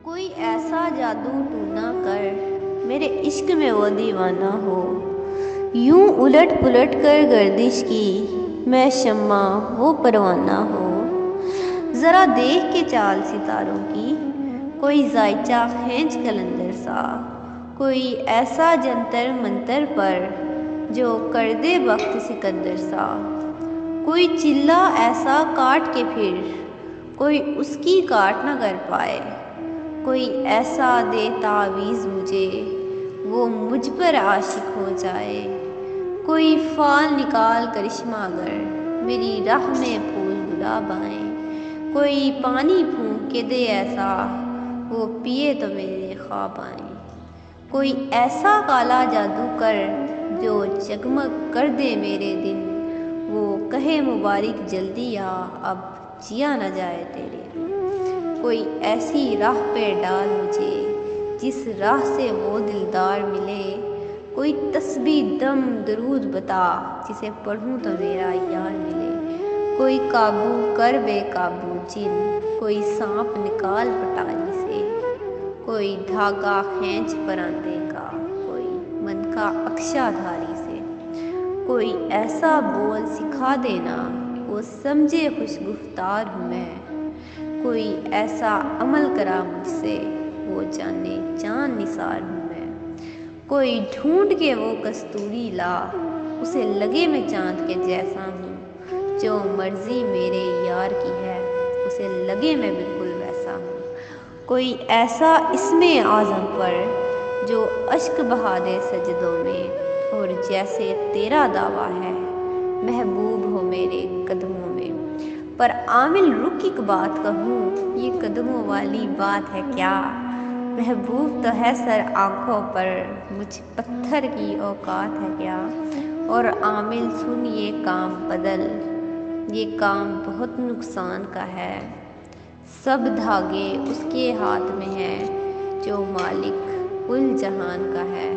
کوئی ایسا جادو ٹونا کر میرے عشق میں وہ دیوانہ ہو، یوں الٹ پلٹ کر گردش کی میں شمع وہ پروانہ ہو۔ ذرا دیکھ کے چال ستاروں کی، کوئی ذائچہ کھینچ کلندر سا، کوئی ایسا جنتر منتر پر جو کر دے وقت سکندر سا۔ کوئی چلہ ایسا کاٹ کے پھر کوئی اس کی کاٹ نہ کر پائے، کوئی ایسا دے تعویذ مجھے وہ مجھ پر عاشق ہو جائے۔ کوئی فال نکال کرشمہ گر میری راہ میں پھول گلاب آئیں، کوئی پانی پھونک کے دے ایسا وہ پیے تو میرے خواب آئیں۔ کوئی ایسا کالا جادو کر جو جگمگ کر دے میرے دن، وہ کہے مبارک جلدی آ اب جیا نہ جائے تیرے بن۔ کوئی ایسی راہ پہ ڈال مجھے جس راہ سے وہ دلدار ملے، کوئی تسبیح دم درود بتا جسے پڑھوں تو میرا یار ملے۔ کوئی قابو کر بے قابو جن، کوئی سانپ نکال پٹاری سے، کوئی دھاگا کھینچ پراندے کا، کوئی منکا اکشا دھاری سے۔ کوئی ایسا بول سکھا دینا وہ سمجھے خوش گفتار ہوں میں، کوئی ایسا عمل کرا مجھ سے وہ جانے چاند نثار ہوں میں۔ کوئی ڈھونڈ کے وہ کستوری لا اسے لگے میں چاند کے جیسا ہوں، جو مرضی میرے یار کی ہے اسے لگے میں بالکل ویسا ہوں۔ کوئی ایسا اسم اعظم پر جو اشک بہا دے سجدوں میں، اور جیسے تیرا دعویٰ ہے محبوب ہو میرے قدموں میں۔ پر عامل رک ایک بات کہوں، یہ قدموں والی بات ہے کیا؟ محبوب تو ہے سر آنکھوں پر، مجھ پتھر کی اوقات ہے کیا؟ اور عامل سن یہ کام بدل، یہ کام بہت نقصان کا ہے۔ سب دھاگے اس کے ہاتھ میں ہیں جو مالک کل جہان کا ہے،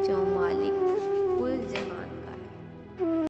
جو مالک